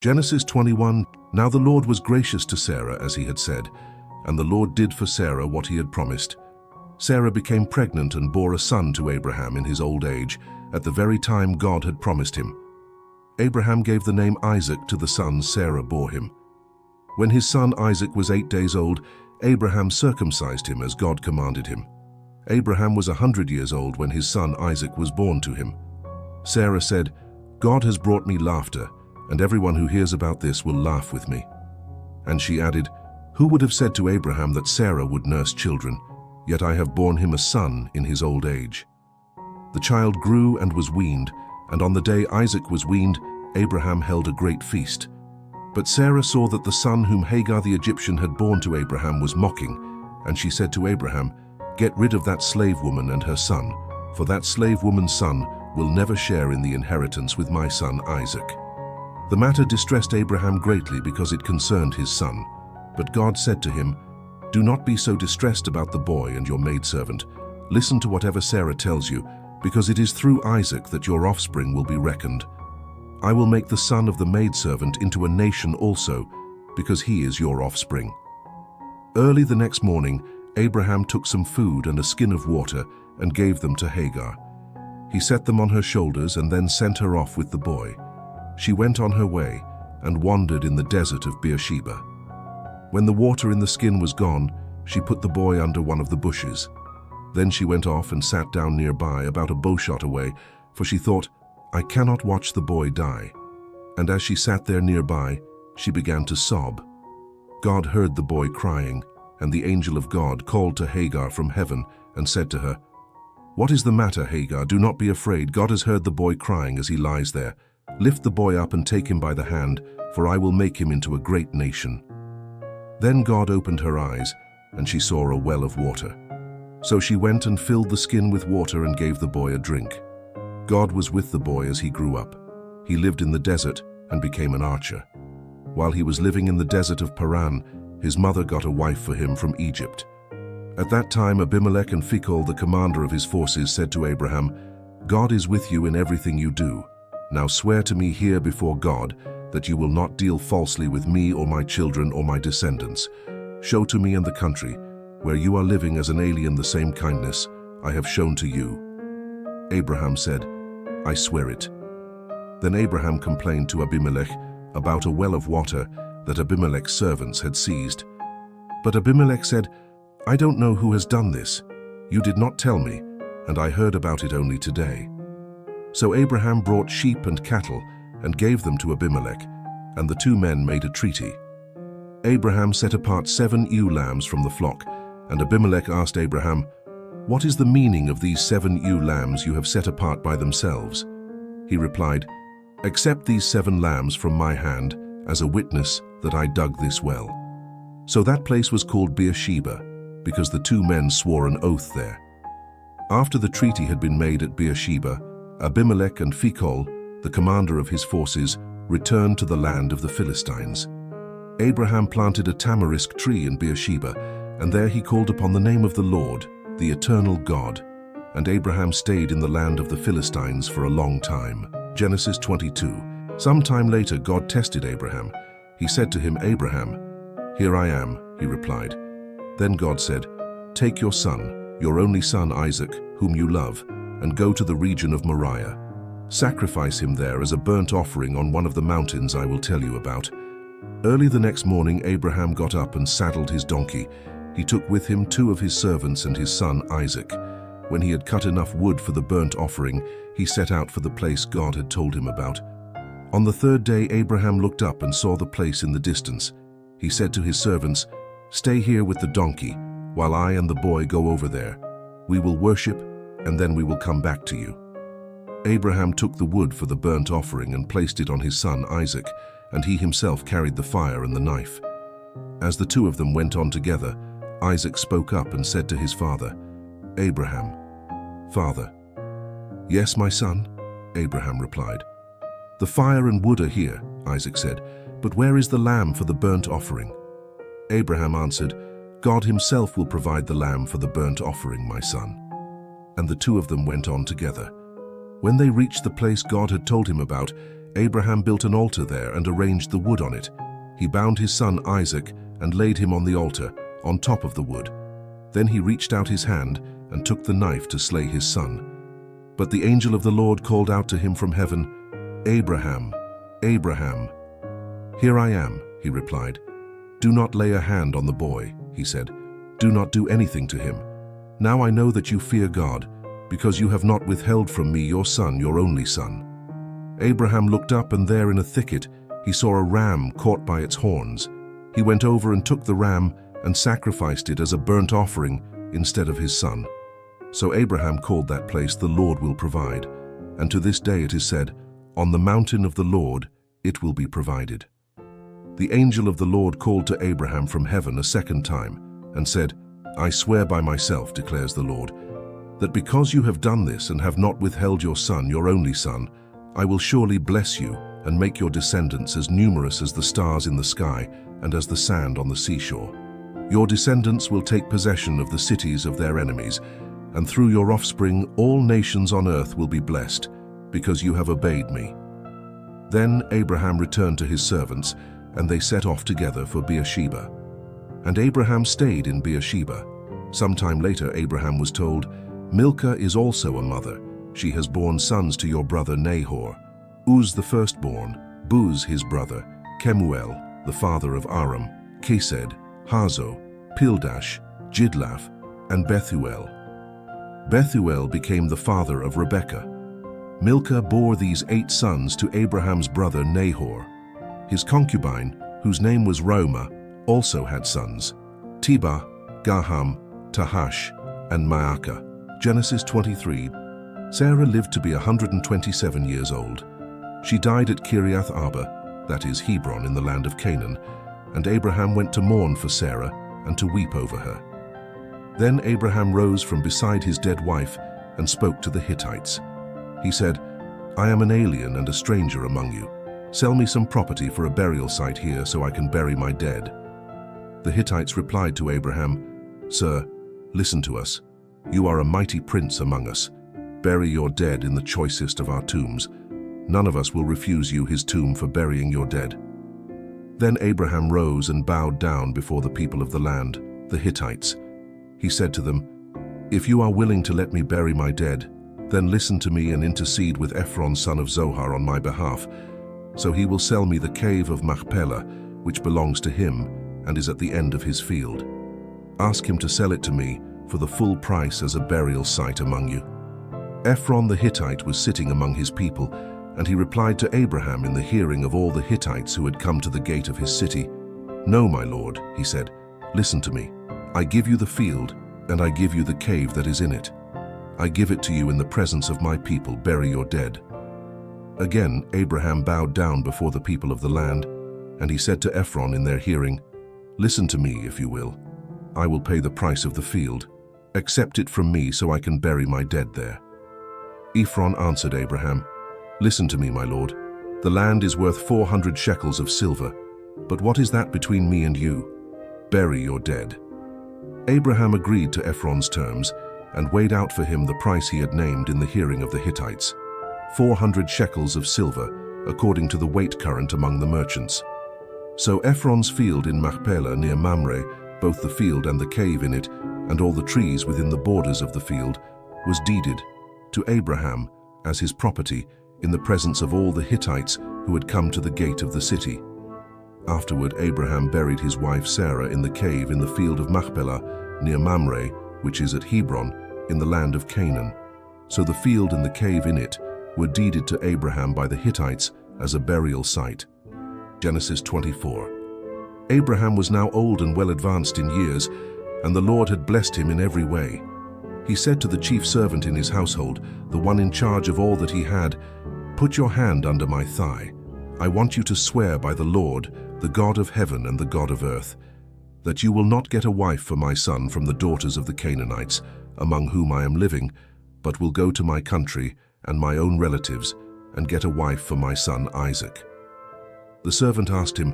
Genesis 21. Now the Lord was gracious to Sarah as he had said, and the Lord did for Sarah what he had promised. Sarah became pregnant and bore a son to Abraham in his old age, at the very time God had promised him. Abraham gave the name Isaac to the son Sarah bore him. When his son Isaac was 8 days old, Abraham circumcised him as God commanded him. Abraham was 100 years old when his son Isaac was born to him. Sarah said, "God has brought me laughter, and everyone who hears about this will laugh with me." And she added, "Who would have said to Abraham that Sarah would nurse children? Yet I have borne him a son in his old age." The child grew and was weaned, and on the day Isaac was weaned, Abraham held a great feast. But Sarah saw that the son whom Hagar the Egyptian had borne to Abraham was mocking, and she said to Abraham, "Get rid of that slave woman and her son, for that slave woman's son will never share in the inheritance with my son Isaac." The matter distressed Abraham greatly because it concerned his son. But God said to him, "Do not be so distressed about the boy and your maidservant. Listen to whatever Sarah tells you, because it is through Isaac that your offspring will be reckoned. I will make the son of the maidservant into a nation also, because he is your offspring." Early the next morning, Abraham took some food and a skin of water and gave them to Hagar. He set them on her shoulders and then sent her off with the boy. She went on her way and wandered in the desert of Beersheba. When the water in the skin was gone, she put the boy under one of the bushes. Then she went off and sat down nearby, about a bowshot away, for she thought, "I cannot watch the boy die." And as she sat there nearby, she began to sob. God heard the boy crying, and the angel of God called to Hagar from heaven and said to her, "What is the matter, Hagar? Do not be afraid. God has heard the boy crying as he lies there. Lift the boy up and take him by the hand, for I will make him into a great nation." Then God opened her eyes, and she saw a well of water. So she went and filled the skin with water and gave the boy a drink. God was with the boy as he grew up. He lived in the desert and became an archer. While he was living in the desert of Paran, his mother got a wife for him from Egypt. At that time Abimelech and Phicol, the commander of his forces, said to Abraham, "God is with you in everything you do. Now swear to me here before God that you will not deal falsely with me or my children or my descendants. Show to me in the country where you are living as an alien the same kindness I have shown to you." Abraham said, "I swear it." Then Abraham complained to Abimelech about a well of water that Abimelech's servants had seized. But Abimelech said, "I don't know who has done this. You did not tell me, and I heard about it only today." So Abraham brought sheep and cattle and gave them to Abimelech, and the two men made a treaty. Abraham set apart 7 ewe lambs from the flock, and Abimelech asked Abraham, "What is the meaning of these 7 ewe lambs you have set apart by themselves?" He replied, "Accept these 7 lambs from my hand as a witness that I dug this well." So that place was called Beersheba, because the two men swore an oath there. After the treaty had been made at Beersheba, Abimelech and Phicol, the commander of his forces, returned to the land of the Philistines. Abraham planted a tamarisk tree in Beersheba, and there he called upon the name of the Lord, the eternal God. And Abraham stayed in the land of the Philistines for a long time. Genesis 22. Some time later God tested Abraham. He said to him, "Abraham." "Here I am," he replied. Then God said, "Take your son, your only son Isaac, whom you love, and go to the region of Moriah. Sacrifice him there as a burnt offering on one of the mountains I will tell you about." Early the next morning Abraham got up and saddled his donkey. He took with him 2 of his servants and his son Isaac. When he had cut enough wood for the burnt offering, he set out for the place God had told him about. On the 3rd day Abraham looked up and saw the place in the distance. He said to his servants, "Stay here with the donkey, while I and the boy go over there. We will worship, and then we will come back to you." Abraham took the wood for the burnt offering and placed it on his son Isaac, and he himself carried the fire and the knife. As the 2 of them went on together, Isaac spoke up and said to his father, "Abraham." "Father." "Yes, my son," Abraham replied. "The fire and wood are here," Isaac said, "but where is the lamb for the burnt offering?" Abraham answered, "God himself will provide the lamb for the burnt offering, my son." And the 2 of them went on together. When they reached the place God had told him about, Abraham built an altar there and arranged the wood on it. He bound his son Isaac and laid him on the altar, on top of the wood. Then he reached out his hand and took the knife to slay his son. But the angel of the Lord called out to him from heaven, "Abraham, Abraham." "Here I am," he replied. "Do not lay a hand on the boy," he said. "Do not do anything to him. Now I know that you fear God, because you have not withheld from me your son, your only son." Abraham looked up, and there in a thicket he saw a ram caught by its horns. He went over and took the ram and sacrificed it as a burnt offering instead of his son. So Abraham called that place, "The Lord will provide," and to this day it is said, "On the mountain of the Lord it will be provided." The angel of the Lord called to Abraham from heaven a second time and said, "I swear by myself, declares the Lord, that because you have done this and have not withheld your son, your only son, I will surely bless you and make your descendants as numerous as the stars in the sky and as the sand on the seashore. Your descendants will take possession of the cities of their enemies, and through your offspring all nations on earth will be blessed, because you have obeyed me." Then Abraham returned to his servants, and they set off together for Beersheba. And Abraham stayed in Beersheba. Sometime later Abraham was told, "Milcah is also a mother. She has borne sons to your brother Nahor, Uz the firstborn, Buz his brother, Kemuel, the father of Aram, Kesed, Hazo, Pildash, Jidlaph, and Bethuel." Bethuel became the father of Rebekah. Milcah bore these 8 sons to Abraham's brother Nahor. His concubine, whose name was Reumah, also had sons, Tebah, Gaham, Tahash, and Maacah. Genesis 23. Sarah lived to be 127 years old. She died at Kiriath Arba, that is Hebron in the land of Canaan, and Abraham went to mourn for Sarah and to weep over her. Then Abraham rose from beside his dead wife and spoke to the Hittites. He said, "I am an alien and a stranger among you. Sell me some property for a burial site here so I can bury my dead." The Hittites replied to Abraham, "Sir, listen to us. You are a mighty prince among us. Bury your dead in the choicest of our tombs. None of us will refuse you his tomb for burying your dead." Then Abraham rose and bowed down before the people of the land, the Hittites. He said to them, "If you are willing to let me bury my dead, then listen to me and intercede with Ephron son of Zohar on my behalf. So he will sell me the cave of Machpelah, which belongs to him and is at the end of his field. Ask him to sell it to me for the full price as a burial site among you." Ephron the Hittite was sitting among his people, and he replied to Abraham in the hearing of all the Hittites who had come to the gate of his city, "No, my lord," he said, "listen to me. I give you the field, and I give you the cave that is in it. I give it to you in the presence of my people. Bury your dead." Again Abraham bowed down before the people of the land, and he said to Ephron in their hearing, "Listen to me, if you will. I will pay the price of the field. Accept it from me so I can bury my dead there." Ephron answered Abraham, "Listen to me, my lord. The land is worth 400 shekels of silver, but what is that between me and you? Bury your dead." Abraham agreed to Ephron's terms and weighed out for him the price he had named in the hearing of the Hittites, 400 shekels of silver, according to the weight current among the merchants. So Ephron's field in Machpelah near Mamre, both the field and the cave in it, and all the trees within the borders of the field, was deeded to Abraham as his property in the presence of all the Hittites who had come to the gate of the city. Afterward Abraham buried his wife Sarah in the cave in the field of Machpelah near Mamre, which is at Hebron, in the land of Canaan. So the field and the cave in it were deeded to Abraham by the Hittites as a burial site. Genesis 24. Abraham was now old and well advanced in years, and the Lord had blessed him in every way. He said to the chief servant in his household, the one in charge of all that he had, "Put your hand under my thigh. I want you to swear by the Lord, the God of heaven and the God of earth, that you will not get a wife for my son from the daughters of the Canaanites, among whom I am living, but will go to my country and my own relatives and get a wife for my son Isaac." The servant asked him,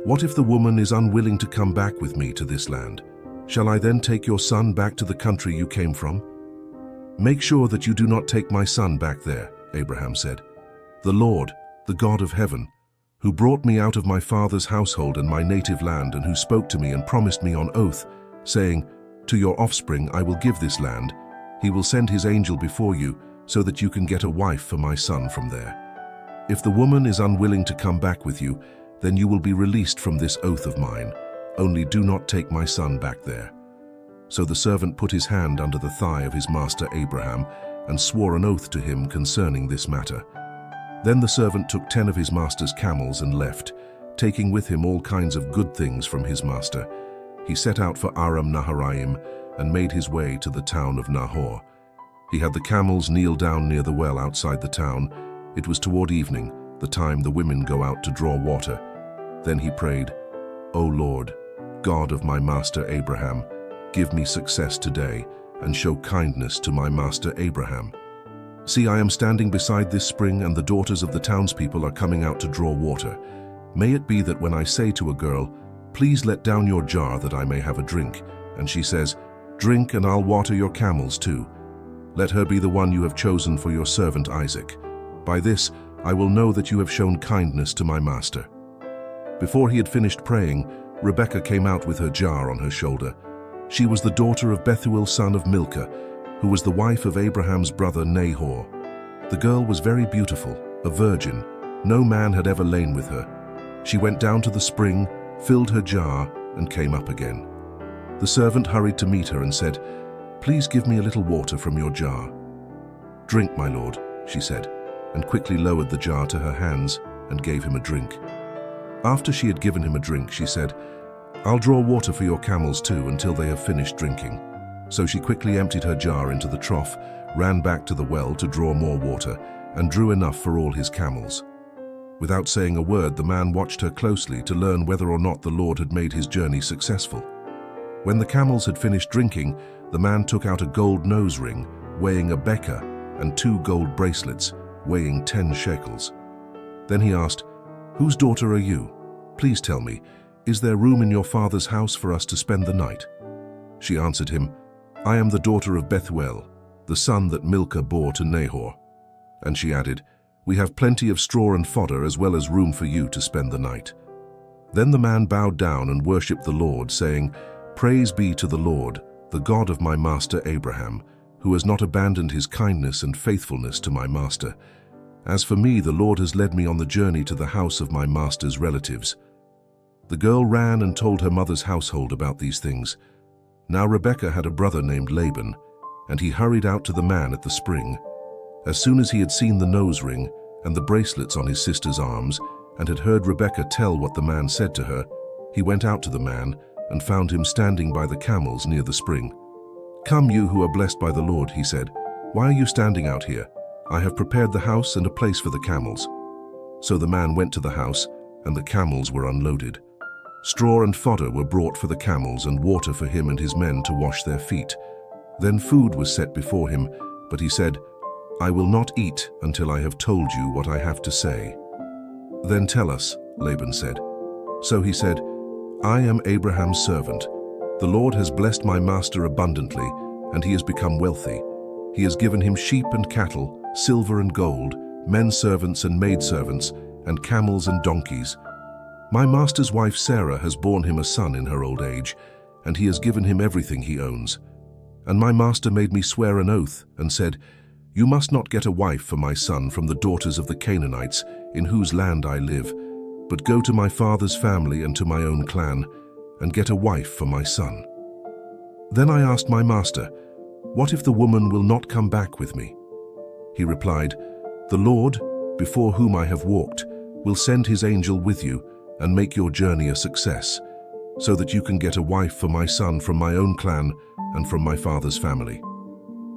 "What if the woman is unwilling to come back with me to this land? Shall I then take your son back to the country you came from?" "Make sure that you do not take my son back there," Abraham said. The the God of heaven, who brought me out of my father's household and my native land, and who spoke to me and promised me on oath, saying, 'To your offspring I will give this land. He will send his angel before you, so that you can get a wife for my son from there. If the woman is unwilling to come back with you, then you will be released from this oath of mine. Only do not take my son back there.' So the servant put his hand under the thigh of his master Abraham and swore an oath to him concerning this matter. Then the servant took 10 of his master's camels and left, taking with him all kinds of good things from his master. He set out for Aram Naharaim and made his way to the town of Nahor. He had the camels kneel down near the well outside the town. It was toward evening, the time the women go out to draw water. Then he prayed, 'O Lord, God of my master Abraham, give me success today and show kindness to my master Abraham. See, I am standing beside this spring, and the daughters of the townspeople are coming out to draw water. May it be that when I say to a girl, 'Please let down your jar that I may have a drink,' and she says, 'Drink, and I'll water your camels too,' let her be the one you have chosen for your servant Isaac. By this I will know that you have shown kindness to my master." Before he had finished praying, Rebekah came out with her jar on her shoulder. She was the daughter of Bethuel son of Milcah, who was the wife of Abraham's brother Nahor. The girl was very beautiful, a virgin. No man had ever lain with her. She went down to the spring, filled her jar, and came up again. The servant hurried to meet her and said, "Please give me a little water from your jar." "Drink, my lord," she said, and quickly lowered the jar to her hands and gave him a drink. After she had given him a drink, she said, "I'll draw water for your camels too until they have finished drinking." So she quickly emptied her jar into the trough, ran back to the well to draw more water, and drew enough for all his camels. Without saying a word, the man watched her closely to learn whether or not the Lord had made his journey successful. When the camels had finished drinking, the man took out a gold nose ring, weighing a beka, and 2 gold bracelets, weighing 10 shekels. Then he asked, "Whose daughter are you? Please tell me, is there room in your father's house for us to spend the night?" She answered him, "I am the daughter of Bethuel, the son that Milcah bore to Nahor." And she added, "We have plenty of straw and fodder, as well as room for you to spend the night." Then the man bowed down and worshipped the Lord, saying, "Praise be to the Lord, the God of my master Abraham, who has not abandoned his kindness and faithfulness to my master. As for me, the Lord has led me on the journey to the house of my master's relatives." The girl ran and told her mother's household about these things. Now Rebekah had a brother named Laban, and he hurried out to the man at the spring. As soon as he had seen the nose ring and the bracelets on his sister's arms, and had heard Rebekah tell what the man said to her, he went out to the man and found him standing by the camels near the spring. "Come, you who are blessed by the Lord," he said. "Why are you standing out here? I have prepared the house and a place for the camels." So the man went to the house, and the camels were unloaded. Straw and fodder were brought for the camels, and water for him and his men to wash their feet. Then food was set before him, but he said, "I will not eat until I have told you what I have to say." "Then tell us," Laban said. So he said, "I am Abraham's servant. The Lord has blessed my master abundantly, and he has become wealthy. He has given him sheep and cattle, silver and gold, men servants and maidservants, and camels and donkeys. My master's wife Sarah has borne him a son in her old age, and he has given him everything he owns. And my master made me swear an oath and said, 'You must not get a wife for my son from the daughters of the Canaanites, in whose land I live, but go to my father's family and to my own clan, and get a wife for my son.' Then I asked my master, 'What if the woman will not come back with me?' He replied, 'The Lord, before whom I have walked, will send his angel with you and make your journey a success, so that you can get a wife for my son from my own clan and from my father's family.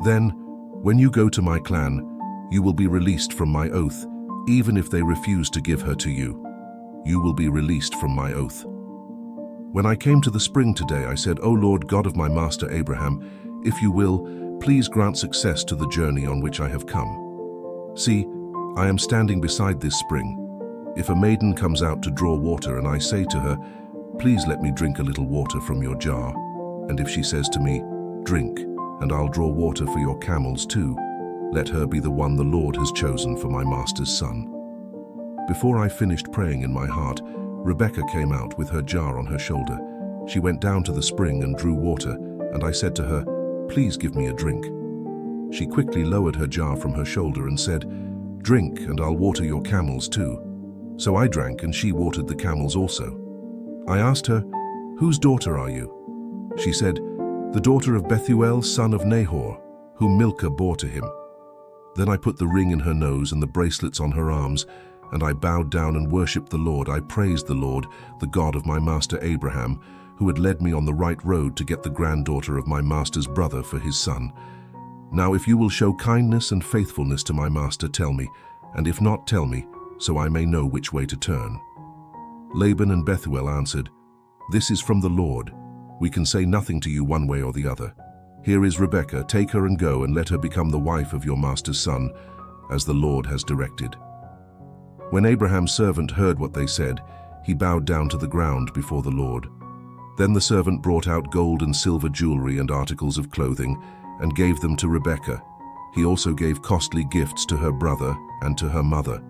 Then, when you go to my clan, you will be released from my oath, even if they refuse to give her to you. You will be released from my oath.' When I came to the spring today, I said, 'O Lord God of my master Abraham, if you will, please grant success to the journey on which I have come. See, I am standing beside this spring. If a maiden comes out to draw water and I say to her, "Please let me drink a little water from your jar," and if she says to me, "Drink, and I'll draw water for your camels too," let her be the one the Lord has chosen for my master's son." Before I finished praying in my heart, Rebekah came out with her jar on her shoulder. She went down to the spring and drew water, and I said to her, "Please give me a drink." She quickly lowered her jar from her shoulder and said, "Drink, and I'll water your camels too." So I drank, and she watered the camels also. I asked her, "Whose daughter are you?" She said, "The daughter of Bethuel, son of Nahor, whom Milcah bore to him." Then I put the ring in her nose and the bracelets on her arms, and I bowed down and worshipped the Lord. I praised the Lord, the God of my master Abraham, who had led me on the right road to get the granddaughter of my master's brother for his son. Now if you will show kindness and faithfulness to my master, tell me, and if not, tell me, so I may know which way to turn." Laban and Bethuel answered, "This is from the Lord. We can say nothing to you one way or the other. Here is Rebekah, take her and go and let her become the wife of your master's son, as the Lord has directed." When Abraham's servant heard what they said, he bowed down to the ground before the Lord. Then the servant brought out gold and silver jewelry and articles of clothing, and gave them to Rebekah. He also gave costly gifts to her brother and to her mother.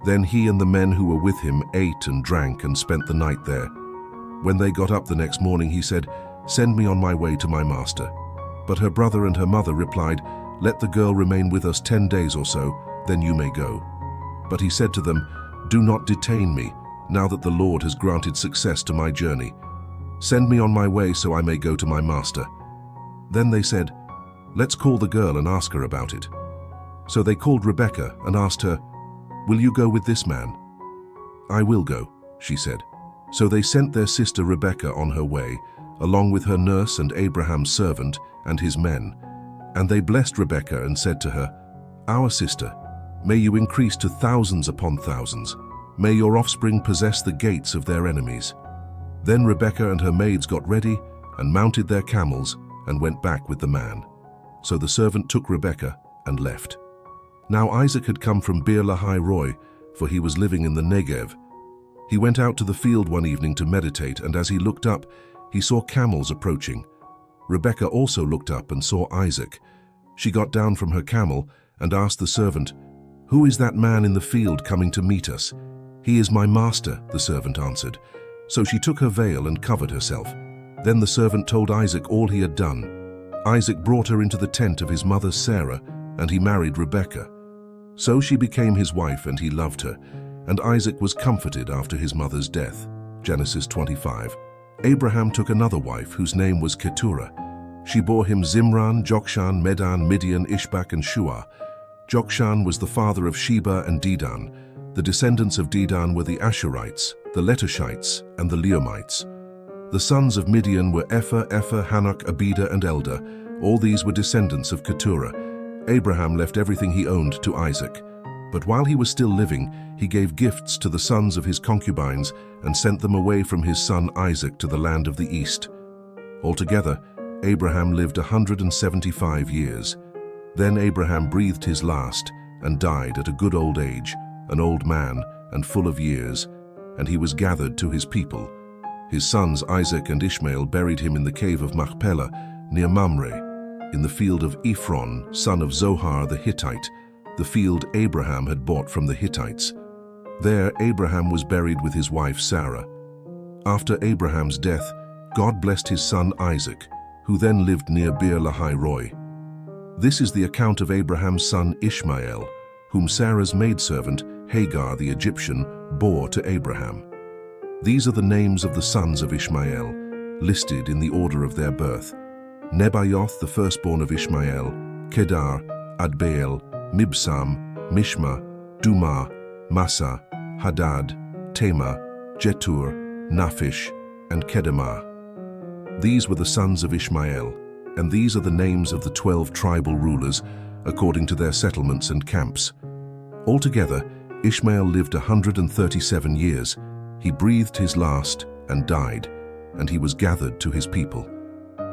Then he and the men who were with him ate and drank and spent the night there. When they got up the next morning, he said, "Send me on my way to my master." But her brother and her mother replied, "Let the girl remain with us 10 days or so, then you may go." But he said to them, "Do not detain me, now that the Lord has granted success to my journey. Send me on my way so I may go to my master." Then they said, "Let's call the girl and ask her about it." So they called Rebekah and asked her, "Will you go with this man?" "I will go," she said. So they sent their sister Rebekah on her way, along with her nurse and Abraham's servant and his men. And they blessed Rebekah and said to her, "Our sister, may you increase to thousands upon thousands. May your offspring possess the gates of their enemies." Then Rebekah and her maids got ready and mounted their camels and went back with the man. So the servant took Rebekah and left. Now Isaac had come from Beer Lahai Roi, for he was living in the Negev. He went out to the field one evening to meditate, and as he looked up, he saw camels approaching. Rebekah also looked up and saw Isaac. She got down from her camel and asked the servant, "Who is that man in the field coming to meet us?" "He is my master," the servant answered. So she took her veil and covered herself. Then the servant told Isaac all he had done. Isaac brought her into the tent of his mother Sarah, and he married Rebekah. So she became his wife, and he loved her. And Isaac was comforted after his mother's death. Genesis 25. Abraham took another wife, whose name was Keturah. She bore him Zimran, Jokshan, Medan, Midian, Ishbak, and Shua. Jokshan was the father of Sheba and Dedan. The descendants of Dedan were the Ashurites, the Letushites, and the Leomites. The sons of Midian were Ephah, Hanok, Abida, and Eldah. All these were descendants of Keturah. Abraham left everything he owned to Isaac. But while he was still living, he gave gifts to the sons of his concubines and sent them away from his son Isaac to the land of the east. Altogether, Abraham lived 175 years. Then Abraham breathed his last and died at a good old age, an old man and full of years, and he was gathered to his people. His sons Isaac and Ishmael buried him in the cave of Machpelah near Mamre, in the field of Ephron, son of Zohar the Hittite, the field Abraham had bought from the Hittites. There Abraham was buried with his wife Sarah. After Abraham's death, God blessed his son Isaac, who then lived near Beer Lahai Roi. This is the account of Abraham's son Ishmael, whom Sarah's maidservant, Hagar the Egyptian, bore to Abraham. These are the names of the sons of Ishmael, listed in the order of their birth: Nebaioth, the firstborn of Ishmael, Kedar, Adbeel, Mibsam, Mishma, Dumah, Massa, Hadad, Tema, Jetur, Naphish, and Kedemah. These were the sons of Ishmael, and these are the names of the 12 tribal rulers, according to their settlements and camps. Altogether, Ishmael lived 137 years. He breathed his last and died, and he was gathered to his people.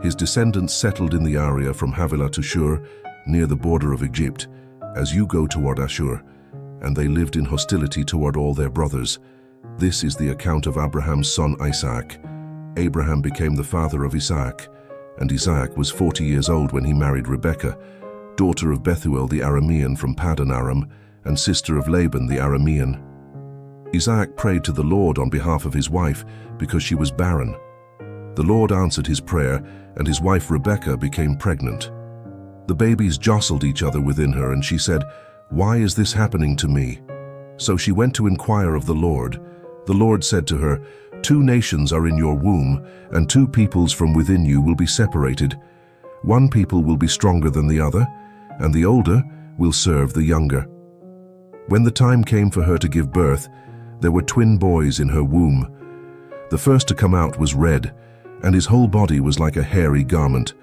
His descendants settled in the area from Havilah to Shur, near the border of Egypt, as you go toward Ashur, and they lived in hostility toward all their brothers. This is the account of Abraham's son Isaac. Abraham became the father of Isaac, and Isaac was 40 years old when he married Rebekah, daughter of Bethuel the Aramean from Paddan Aram, and sister of Laban the Aramean. Isaac prayed to the Lord on behalf of his wife because she was barren. The Lord answered his prayer, and his wife Rebekah became pregnant. The babies jostled each other within her, and she said, "Why is this happening to me?" So she went to inquire of the Lord. The Lord said to her, "Two nations are in your womb, and two peoples from within you will be separated. One people will be stronger than the other, and the older will serve the younger." When the time came for her to give birth, there were twin boys in her womb. The first to come out was red, and his whole body was like a hairy garment.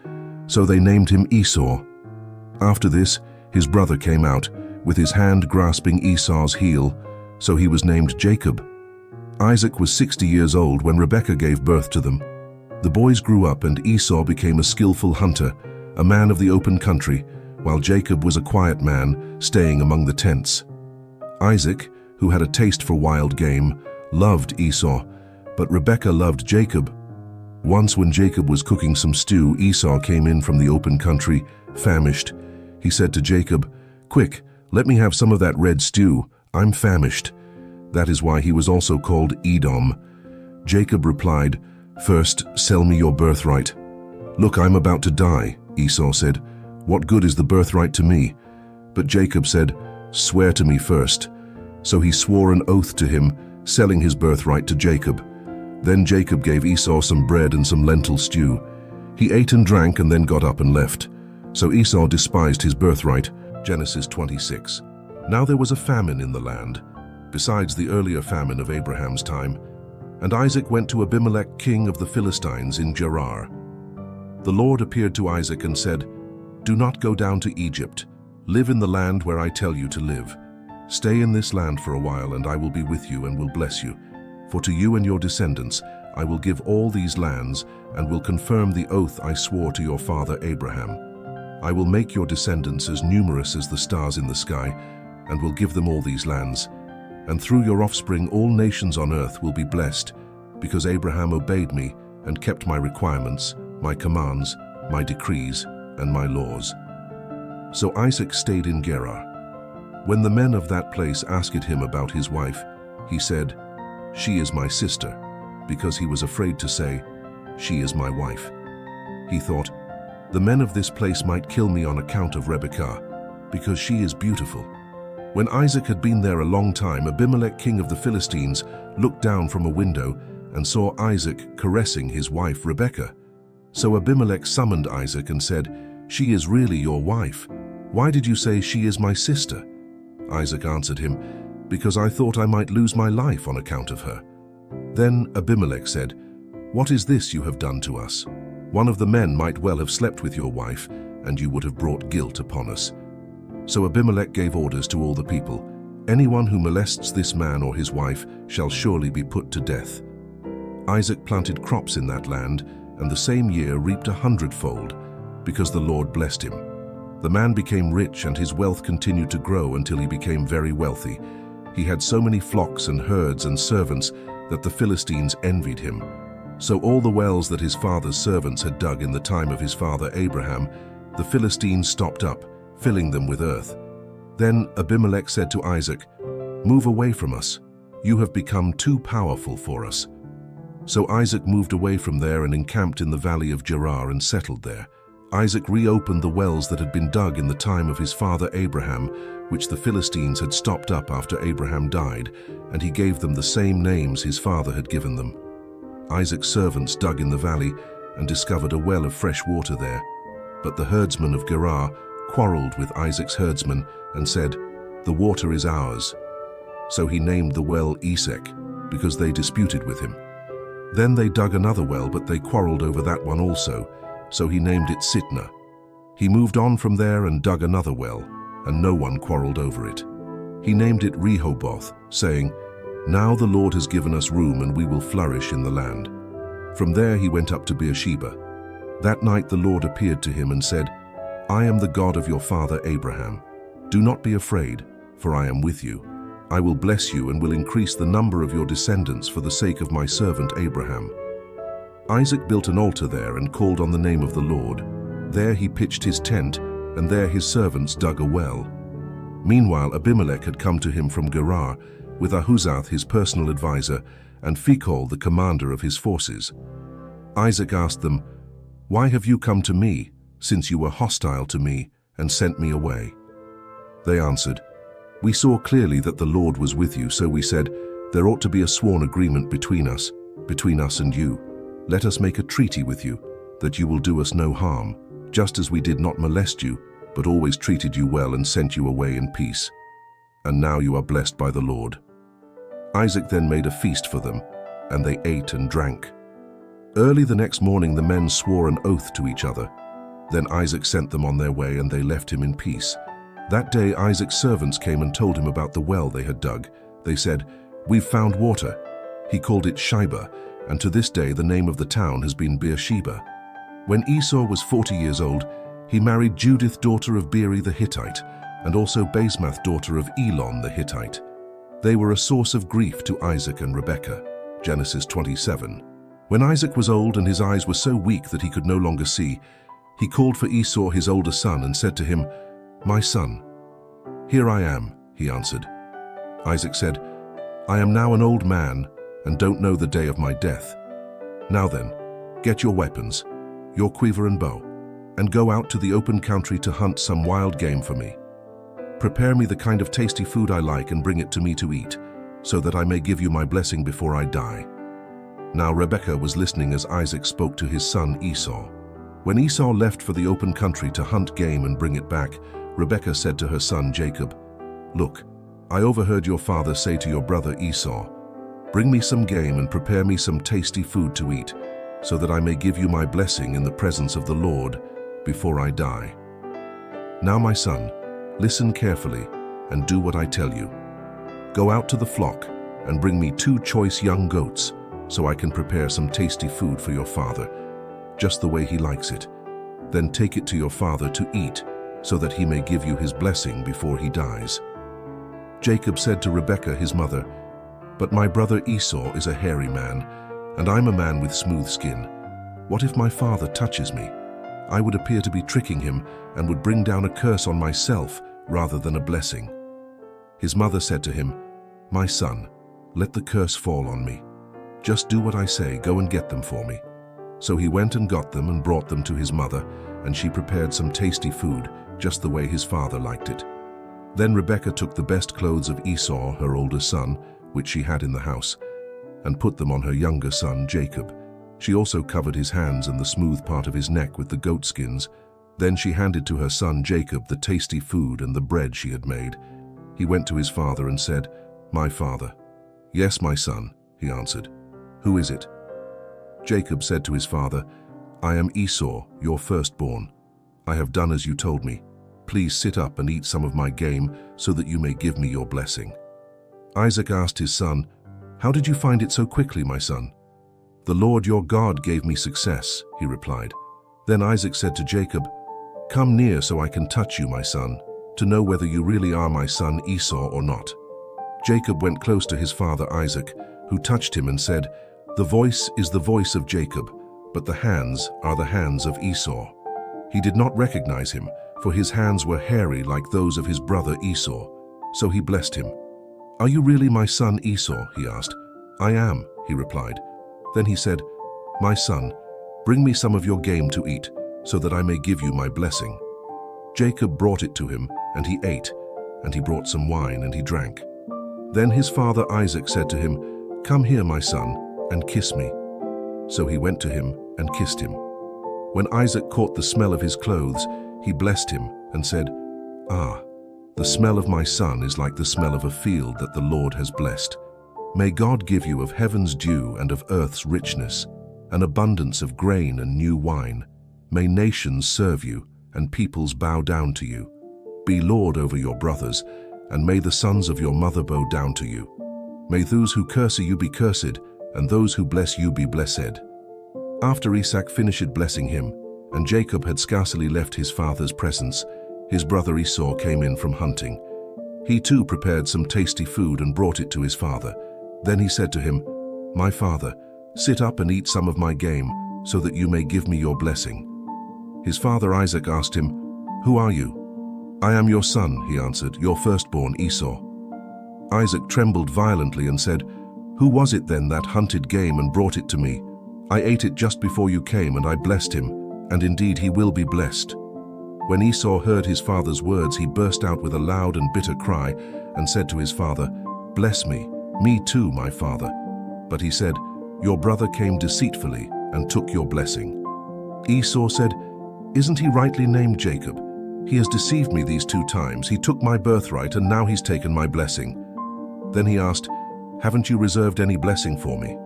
So they named him Esau. After this, his brother came out, with his hand grasping Esau's heel, so he was named Jacob. Isaac was 60 years old when Rebekah gave birth to them. The boys grew up, and Esau became a skillful hunter, a man of the open country, while Jacob was a quiet man, staying among the tents. Isaac, who had a taste for wild game, loved Esau, but Rebekah loved Jacob. Once when Jacob was cooking some stew, Esau came in from the open country, famished. He said to Jacob, "Quick, let me have some of that red stew. I'm famished." That is why he was also called Edom. Jacob replied, "First, sell me your birthright." "Look, I'm about to die," Esau said. "What good is the birthright to me?" But Jacob said, "Swear to me first." So he swore an oath to him, selling his birthright to Jacob. Then Jacob gave Esau some bread and some lentil stew. He ate and drank and then got up and left. So Esau despised his birthright. Genesis 26. Now there was a famine in the land, besides the earlier famine of Abraham's time, and Isaac went to Abimelech, king of the Philistines, in Gerar. The Lord appeared to Isaac and said, "Do not go down to Egypt. Live in the land where I tell you to live. Stay in this land for a while, and I will be with you and will bless you. For to you and your descendants I will give all these lands, and will confirm the oath I swore to your father Abraham. I will make your descendants as numerous as the stars in the sky, and will give them all these lands. And through your offspring all nations on earth will be blessed, because Abraham obeyed me and kept my requirements, my commands, my decrees, and my laws." So Isaac stayed in Gerar. When the men of that place asked him about his wife, he said, "She is my sister," because he was afraid to say, "She is my wife." He thought, "The men of this place might kill me on account of Rebekah, because she is beautiful." When Isaac had been there a long time, Abimelech, king of the Philistines, looked down from a window and saw Isaac caressing his wife Rebekah. So Abimelech summoned Isaac and said, "She is really your wife. Why did you say she is my sister?" Isaac answered him, "Because I thought I might lose my life on account of her." Then Abimelech said, "What is this you have done to us? One of the men might well have slept with your wife, and you would have brought guilt upon us." So Abimelech gave orders to all the people, "Anyone who molests this man or his wife shall surely be put to death." Isaac planted crops in that land, and the same year reaped 100-fold, because the Lord blessed him. The man became rich, and his wealth continued to grow until he became very wealthy. He had so many flocks and herds and servants that the Philistines envied him. So all the wells that his father's servants had dug in the time of his father Abraham, the Philistines stopped up, filling them with earth. Then Abimelech said to Isaac, "Move away from us. You have become too powerful for us." So Isaac moved away from there and encamped in the valley of Gerar and settled there. Isaac reopened the wells that had been dug in the time of his father Abraham, which the Philistines had stopped up after Abraham died, and he gave them the same names his father had given them. Isaac's servants dug in the valley and discovered a well of fresh water there. But the herdsmen of Gerar quarreled with Isaac's herdsmen and said, "The water is ours." So he named the well Esek, because they disputed with him. Then they dug another well, but they quarreled over that one also, so he named it Sitnah. He moved on from there and dug another well, and no one quarreled over it. He named it Rehoboth, saying, "Now the Lord has given us room, and we will flourish in the land." From there he went up to Beersheba. That night the Lord appeared to him and said, "I am the God of your father Abraham. Do not be afraid, for I am with you. I will bless you and will increase the number of your descendants for the sake of my servant Abraham." Isaac built an altar there and called on the name of the Lord. There he pitched his tent, and there his servants dug a well. Meanwhile Abimelech had come to him from Gerar, with Ahuzath his personal advisor, and Phicol the commander of his forces. Isaac asked them, "Why have you come to me, since you were hostile to me and sent me away?" They answered, "We saw clearly that the Lord was with you, so we said, there ought to be a sworn agreement between us and you. Let us make a treaty with you, that you will do us no harm, just as we did not molest you, but always treated you well and sent you away in peace. And now you are blessed by the Lord." Isaac then made a feast for them, and they ate and drank. Early the next morning the men swore an oath to each other. Then Isaac sent them on their way, and they left him in peace. That day Isaac's servants came and told him about the well they had dug. They said, "We've found water." He called it Shibah, and to this day the name of the town has been Beersheba. When Esau was 40 years old, he married Judith, daughter of Beeri the Hittite, and also Basemath, daughter of Elon the Hittite. They were a source of grief to Isaac and Rebekah. Genesis 27. When Isaac was old and his eyes were so weak that he could no longer see, he called for Esau his older son and said to him, "My son." "Here I am," he answered. Isaac said, "I am now an old man and don't know the day of my death. Now then, get your weapons, your quiver and bow, and go out to the open country to hunt some wild game for me. Prepare me the kind of tasty food I like and bring it to me to eat, so that I may give you my blessing before I die." Now Rebekah was listening as Isaac spoke to his son Esau. When Esau left for the open country to hunt game and bring it back, Rebekah said to her son Jacob, "Look, I overheard your father say to your brother Esau, 'Bring me some game and prepare me some tasty food to eat, so that I may give you my blessing in the presence of the Lord before I die. Now my son, listen carefully and do what I tell you. Go out to the flock and bring me 2 choice young goats, so I can prepare some tasty food for your father, just the way he likes it. Then take it to your father to eat, so that he may give you his blessing before he dies." Jacob said to Rebekah his mother, "But my brother Esau is a hairy man, and I'm a man with smooth skin. What if my father touches me? I would appear to be tricking him and would bring down a curse on myself rather than a blessing." His mother said to him, "My son, let the curse fall on me. Just do what I say, go and get them for me." So he went and got them and brought them to his mother, and she prepared some tasty food, just the way his father liked it. Then Rebekah took the best clothes of Esau, her older son, which she had in the house, and put them on her younger son Jacob. She also covered his hands and the smooth part of his neck with the goat skins. Then she handed to her son Jacob the tasty food and the bread she had made. He went to his father and said, "My father." "Yes, my son," he answered. "Who is it?" Jacob said to his father, "I am Esau, your firstborn. I have done as you told me. Please sit up and eat some of my game so that you may give me your blessing." Isaac asked his son, "How did you find it so quickly, my son?" "The Lord your God gave me success," he replied. Then Isaac said to Jacob, "Come near so I can touch you, my son, to know whether you really are my son Esau or not." Jacob went close to his father Isaac, who touched him and said, "The voice is the voice of Jacob, but the hands are the hands of Esau." He did not recognize him, for his hands were hairy like those of his brother Esau. So he blessed him. "Are you really my son Esau?" he asked. "I am," he replied. Then he said, "My son, bring me some of your game to eat, so that I may give you my blessing." Jacob brought it to him, and he ate, and he brought some wine, and he drank. Then his father Isaac said to him, "Come here, my son, and kiss me." So he went to him and kissed him. When Isaac caught the smell of his clothes, he blessed him and said, "Ah, the smell of my son is like the smell of a field that the Lord has blessed. May God give you of heaven's dew and of earth's richness, an abundance of grain and new wine. May nations serve you, and peoples bow down to you. Be Lord over your brothers, and may the sons of your mother bow down to you. May those who curse you be cursed, and those who bless you be blessed." After Isaac finished blessing him, and Jacob had scarcely left his father's presence, his brother Esau came in from hunting. He too prepared some tasty food and brought it to his father. Then he said to him, "My father, sit up and eat some of my game, so that you may give me your blessing." His father Isaac asked him, "Who are you?" "I am your son," he answered, "your firstborn Esau." Isaac trembled violently and said, "Who was it then that hunted game and brought it to me? I ate it just before you came, and I blessed him, and indeed he will be blessed." When Esau heard his father's words, he burst out with a loud and bitter cry and said to his father, "Bless me too, my father." But he said, "Your brother came deceitfully and took your blessing." Esau said, "Isn't he rightly named Jacob? He has deceived me these 2 times. He took my birthright, and now he's taken my blessing." Then he asked, "Haven't you reserved any blessing for me?"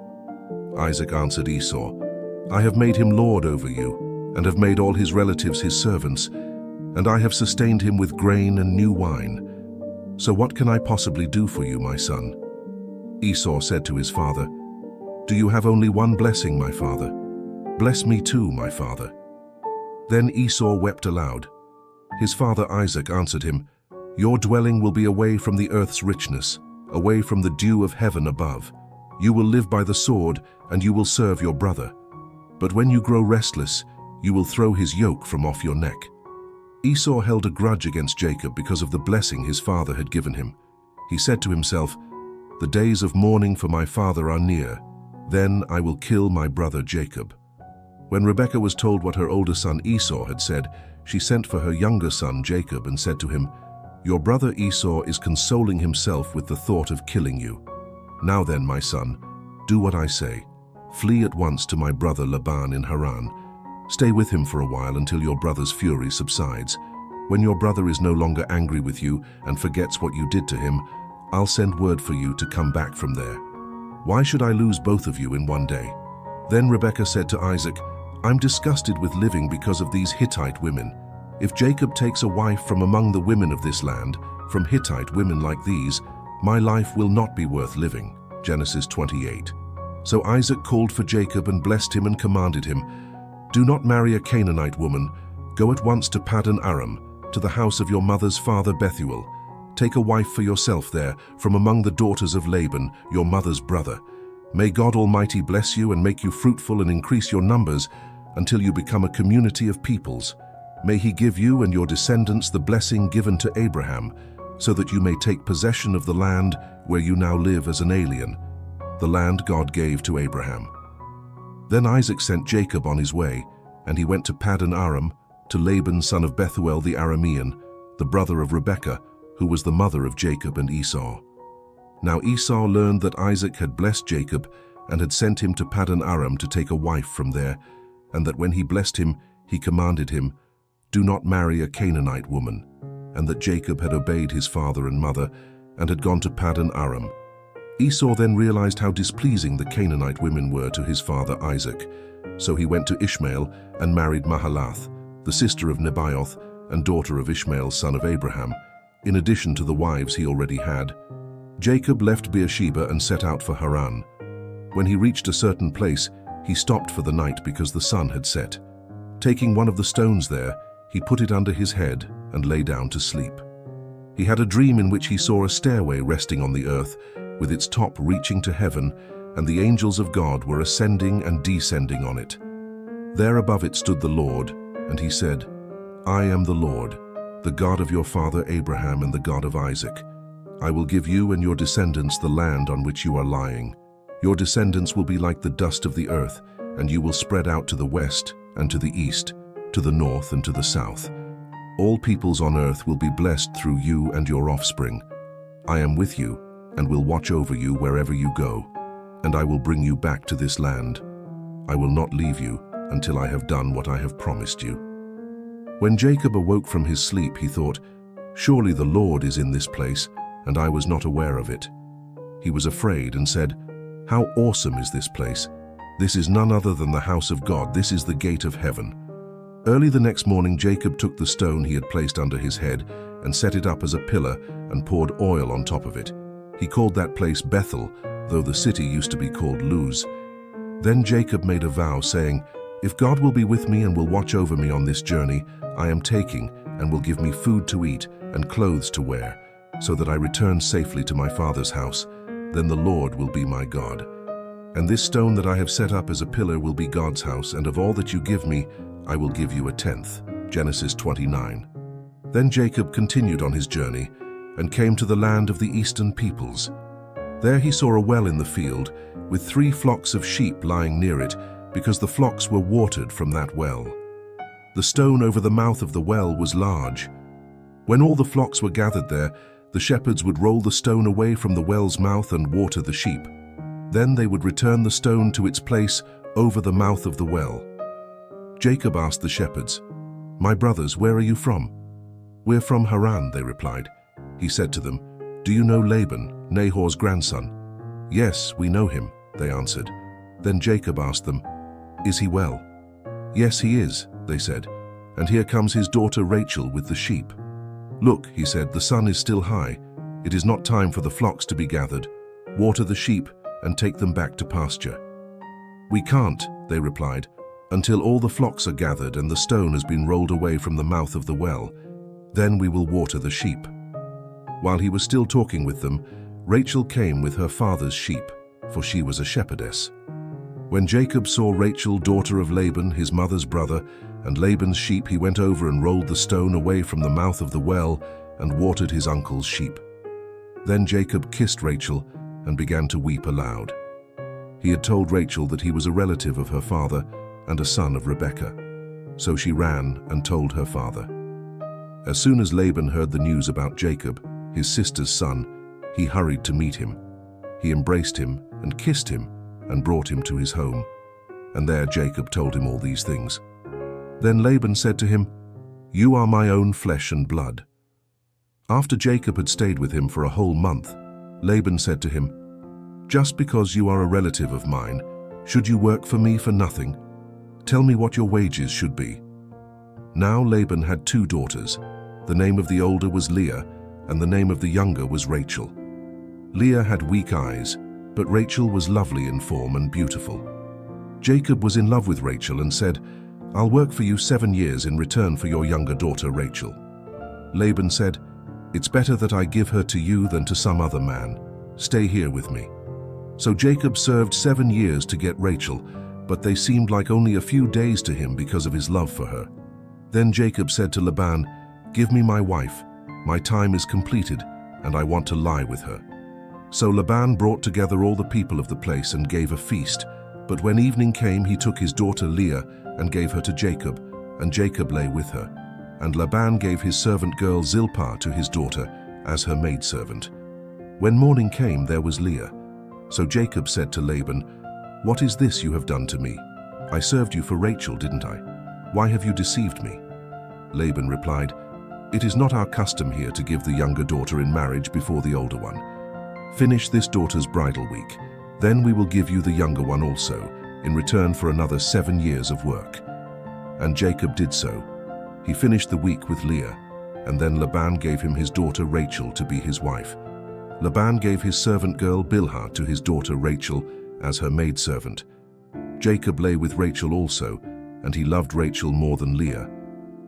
Isaac answered Esau, "I have made him lord over you, and have made all his relatives his servants, and I have sustained him with grain and new wine. So what can I possibly do for you, my son?" Esau said to his father, "Do you have only one blessing, my father? Bless me too, my father." Then Esau wept aloud. His father Isaac answered him, "Your dwelling will be away from the earth's richness, away from the dew of heaven above. You will live by the sword, and you will serve your brother. But when you grow restless, you will throw his yoke from off your neck." Esau held a grudge against Jacob because of the blessing his father had given him. He said to himself, "The days of mourning for my father are near. Then I will kill my brother Jacob." When Rebekah was told what her older son Esau had said, she sent for her younger son Jacob and said to him, "Your brother Esau is consoling himself with the thought of killing you. Now then, my son, do what I say. Flee at once to my brother Laban in Haran. Stay with him for a while until your brother's fury subsides. When your brother is no longer angry with you and forgets what you did to him, I'll send word for you to come back from there. Why should I lose both of you in one day?" Then Rebekah said to Isaac, "I'm disgusted with living because of these Hittite women. If Jacob takes a wife from among the women of this land, from Hittite women like these, my life will not be worth living." Genesis 28. So Isaac called for Jacob and blessed him and commanded him, "Do not marry a Canaanite woman. Go at once to Paddan Aram, to the house of your mother's father Bethuel. Take a wife for yourself there, from among the daughters of Laban, your mother's brother. May God Almighty bless you and make you fruitful and increase your numbers until you become a community of peoples. May he give you and your descendants the blessing given to Abraham, so that you may take possession of the land where you now live as an alien, the land God gave to Abraham." Then Isaac sent Jacob on his way, and he went to Paddan Aram, to Laban son of Bethuel the Aramean, the brother of Rebekah, who was the mother of Jacob and Esau. Now Esau learned that Isaac had blessed Jacob and had sent him to Paddan Aram to take a wife from there, and that when he blessed him, he commanded him, "Do not marry a Canaanite woman," and that Jacob had obeyed his father and mother and had gone to Paddan Aram. Esau then realized how displeasing the Canaanite women were to his father Isaac. So he went to Ishmael and married Mahalath, the sister of Nebaioth and daughter of Ishmael son of Abraham, in addition to the wives he already had. Jacob left Beersheba and set out for Haran. When he reached a certain place, he stopped for the night because the sun had set. Taking one of the stones there, he put it under his head and lay down to sleep. He had a dream in which he saw a stairway resting on the earth, with its top reaching to heaven, and the angels of God were ascending and descending on it. There above it stood the Lord, and he said, "I am the Lord, the God of your father Abraham and the God of Isaac. I will give you and your descendants the land on which you are lying. Your descendants will be like the dust of the earth, and you will spread out to the west and to the east, to the north and to the south. All peoples on earth will be blessed through you and your offspring. I am with you and will watch over you wherever you go, and I will bring you back to this land. I will not leave you until I have done what I have promised you." When Jacob awoke from his sleep, he thought, "Surely the Lord is in this place, and I was not aware of it." He was afraid and said, "How awesome is this place! This is none other than the house of God. This is the gate of heaven." Early the next morning, Jacob took the stone he had placed under his head and set it up as a pillar and poured oil on top of it. He called that place Bethel, though the city used to be called Luz. Then Jacob made a vow, saying, "If God will be with me and will watch over me on this journey I am taking, and will give me food to eat and clothes to wear, so that I return safely to my father's house, then the Lord will be my God. And this stone that I have set up as a pillar will be God's house, and of all that you give me, I will give you a tenth." Genesis 29. Then Jacob continued on his journey, and came to the land of the eastern peoples. There he saw a well in the field, with 3 flocks of sheep lying near it, because the flocks were watered from that well. The stone over the mouth of the well was large. When all the flocks were gathered there, the shepherds would roll the stone away from the well's mouth and water the sheep. Then they would return the stone to its place over the mouth of the well. Jacob asked the shepherds, "My brothers, where are you from?" "We're from Haran," they replied. He said to them, "Do you know Laban, Nahor's grandson?" "Yes, we know him," they answered. Then Jacob asked them, "Is he well?" "Yes, he is," they said, "and here comes his daughter Rachel with the sheep." "Look," he said, "the sun is still high. It is not time for the flocks to be gathered. Water the sheep and take them back to pasture." "We can't," they replied, "until all the flocks are gathered and the stone has been rolled away from the mouth of the well. Then we will water the sheep." While he was still talking with them, Rachel came with her father's sheep, for she was a shepherdess. When Jacob saw Rachel, daughter of Laban, his mother's brother, and Laban's sheep, he went over and rolled the stone away from the mouth of the well and watered his uncle's sheep. Then Jacob kissed Rachel and began to weep aloud. He had told Rachel that he was a relative of her father and a son of Rebekah. So she ran and told her father. As soon as Laban heard the news about Jacob, his sister's son, he hurried to meet him. He embraced him and kissed him and brought him to his home. And there Jacob told him all these things. Then Laban said to him, "You are my own flesh and blood." After Jacob had stayed with him for a whole month, Laban said to him, "Just because you are a relative of mine, should you work for me for nothing? Tell me what your wages should be." Now Laban had 2 daughters. The name of the older was Leah, and the name of the younger was Rachel. Leah had weak eyes, but Rachel was lovely in form and beautiful. Jacob was in love with Rachel and said, "I'll work for you 7 years in return for your younger daughter Rachel." Laban said, "It's better that I give her to you than to some other man. Stay here with me." So Jacob served 7 years to get Rachel, but they seemed like only a few days to him because of his love for her. Then Jacob said to Laban, "Give me my wife. My time is completed, and I want to lie with her." So Laban brought together all the people of the place and gave a feast. But when evening came, he took his daughter Leah and gave her to Jacob, and Jacob lay with her. And Laban gave his servant girl Zilpah to his daughter as her maidservant. When morning came, there was Leah. So Jacob said to Laban, "What is this you have done to me? I served you for Rachel, didn't I? Why have you deceived me?" Laban replied, "It is not our custom here to give the younger daughter in marriage before the older one. Finish this daughter's bridal week. Then we will give you the younger one also, in return for another 7 years of work." And Jacob did so. He finished the week with Leah, and then Laban gave him his daughter Rachel to be his wife. Laban gave his servant girl Bilhah to his daughter Rachel as her maidservant. Jacob lay with Rachel also, and he loved Rachel more than Leah.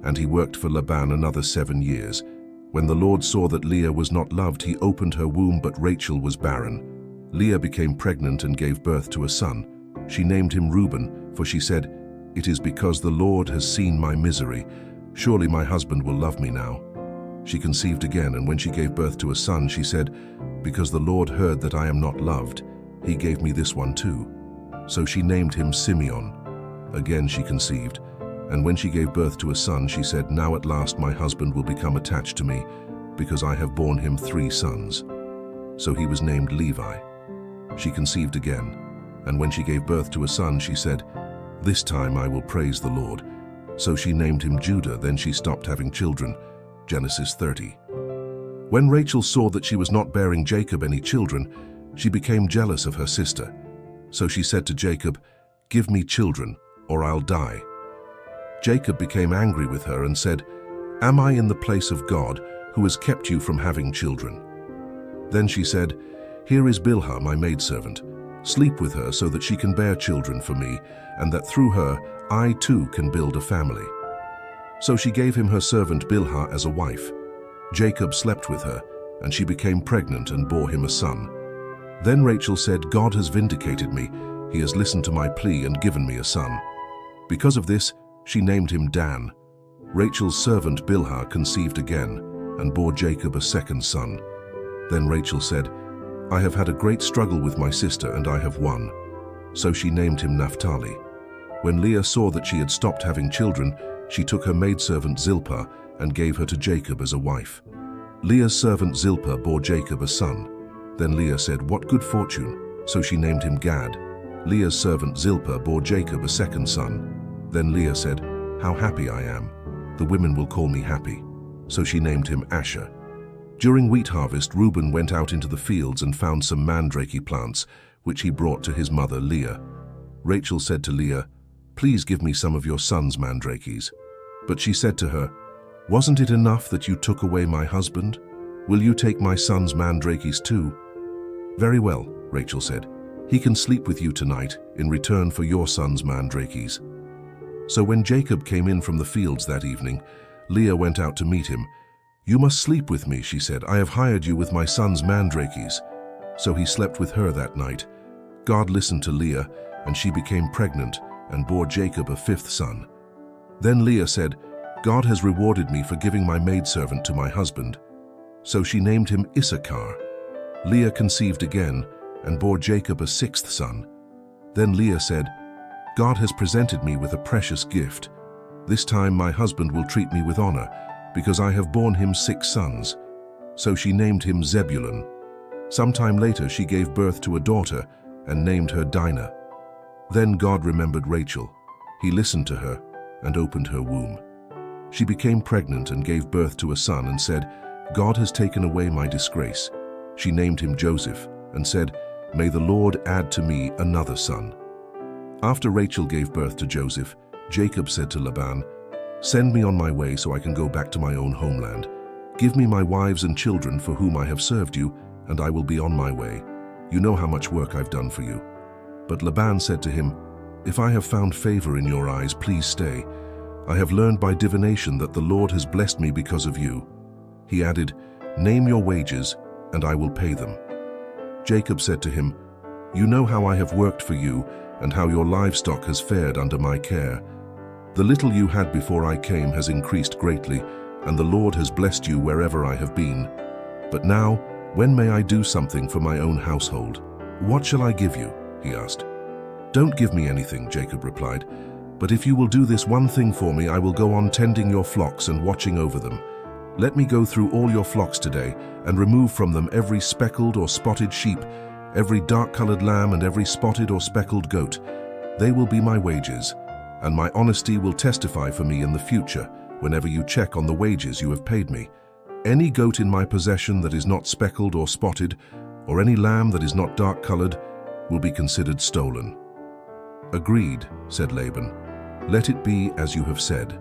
And he worked for Laban another 7 years. When the Lord saw that Leah was not loved, he opened her womb, but Rachel was barren. Leah became pregnant and gave birth to a son. She named him Reuben, for she said, "It is because the Lord has seen my misery. Surely my husband will love me now." She conceived again, and when she gave birth to a son, she said, "Because the Lord heard that I am not loved, he gave me this one too." So she named him Simeon. Again she conceived, and when she gave birth to a son, she said, "Now at last my husband will become attached to me, because I have borne him 3 sons." So he was named Levi. She conceived again, and when she gave birth to a son, she said, "This time I will praise the Lord." So she named him Judah. Then she stopped having children. Genesis 30. When Rachel saw that she was not bearing Jacob any children, she became jealous of her sister. So she said to Jacob, "Give me children, or I'll die." Jacob became angry with her and said, "Am I in the place of God, who has kept you from having children?" Then she said, "Here is Bilhah, my maidservant. Sleep with her so that she can bear children for me, and that through her I too can build a family." So she gave him her servant Bilhah as a wife. Jacob slept with her, and she became pregnant and bore him a son. Then Rachel said, "God has vindicated me. He has listened to my plea and given me a son." Because of this, she named him Dan. Rachel's servant Bilhah conceived again. and bore Jacob a second son. Then Rachel said, "I have had a great struggle with my sister, and I have won." So she named him Naphtali. When Leah saw that she had stopped having children, she took her maidservant Zilpah and gave her to Jacob as a wife. Leah's servant Zilpah bore Jacob a son. Then Leah said, "What good fortune!" So she named him Gad. Leah's servant Zilpah bore Jacob a second son. Then Leah said, "How happy I am! The women will call me happy." So she named him Asher. During wheat harvest, Reuben went out into the fields and found some mandrake plants, which he brought to his mother Leah. Rachel said to Leah, "Please give me some of your son's mandrakes." But she said to her, "Wasn't it enough that you took away my husband? Will you take my son's mandrakes too?" "Very well," Rachel said. "He can sleep with you tonight in return for your son's mandrakes." So when Jacob came in from the fields that evening, Leah went out to meet him. "You must sleep with me," she said. "I have hired you with my son's mandrakes." So he slept with her that night. God listened to Leah, and she became pregnant and bore Jacob a fifth son. Then Leah said, "God has rewarded me for giving my maidservant to my husband." So she named him Issachar. Leah conceived again and bore Jacob a sixth son. Then Leah said, "God has presented me with a precious gift. This time my husband will treat me with honor, because I have borne him 6 sons." So she named him Zebulun. Sometime later she gave birth to a daughter and named her Dinah. Then God remembered Rachel. He listened to her and opened her womb. She became pregnant and gave birth to a son and said, "God has taken away my disgrace." She named him Joseph and said, "May the Lord add to me another son." After Rachel gave birth to Joseph, Jacob said to Laban, "Send me on my way so I can go back to my own homeland. Give me my wives and children for whom I have served you, and I will be on my way. You know how much work I've done for you." But Laban said to him, "If I have found favor in your eyes, please stay. I have learned by divination that the Lord has blessed me because of you." He added, "Name your wages, and I will pay them." Jacob said to him, "You know how I have worked for you, and how your livestock has fared under my care. The little you had before I came has increased greatly, and the Lord has blessed you wherever I have been. But now, when may I do something for my own household? What shall I give you?" he asked. "Don't give me anything," Jacob replied. "But if you will do this one thing for me, I will go on tending your flocks and watching over them. Let me go through all your flocks today and remove from them every speckled or spotted sheep, every dark-colored lamb, and every spotted or speckled goat. They will be my wages, and my honesty will testify for me in the future whenever you check on the wages you have paid me. Any goat in my possession that is not speckled or spotted, or any lamb that is not dark-colored, will be considered stolen." "Agreed," said Laban. "Let it be as you have said."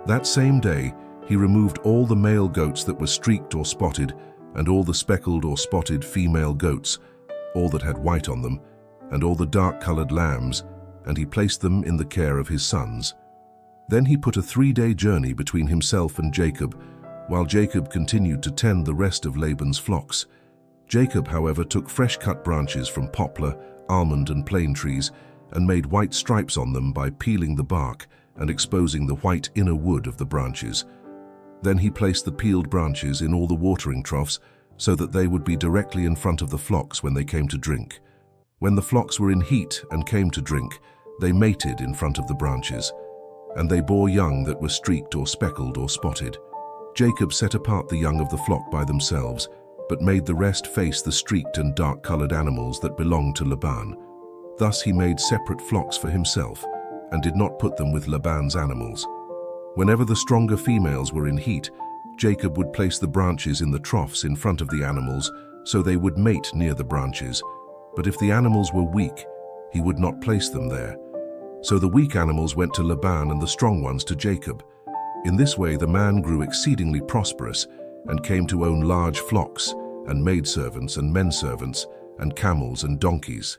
That same day, he removed all the male goats that were streaked or spotted, and all the speckled or spotted female goats, all that had white on them, and all the dark-colored lambs, and he placed them in the care of his sons. Then he put a 3-day journey between himself and Jacob, while Jacob continued to tend the rest of Laban's flocks. Jacob, however, took fresh-cut branches from poplar, almond, and plane trees, and made white stripes on them by peeling the bark and exposing the white inner wood of the branches. Then he placed the peeled branches in all the watering troughs so that they would be directly in front of the flocks when they came to drink. When the flocks were in heat and came to drink, they mated in front of the branches, and they bore young that were streaked or speckled or spotted. Jacob set apart the young of the flock by themselves, but made the rest face the streaked and dark-colored animals that belonged to Laban. Thus he made separate flocks for himself, and did not put them with Laban's animals. Whenever the stronger females were in heat, Jacob would place the branches in the troughs in front of the animals, so they would mate near the branches. But if the animals were weak, he would not place them there. So the weak animals went to Laban and the strong ones to Jacob. In this way the man grew exceedingly prosperous, and came to own large flocks, and maidservants and menservants, and camels and donkeys.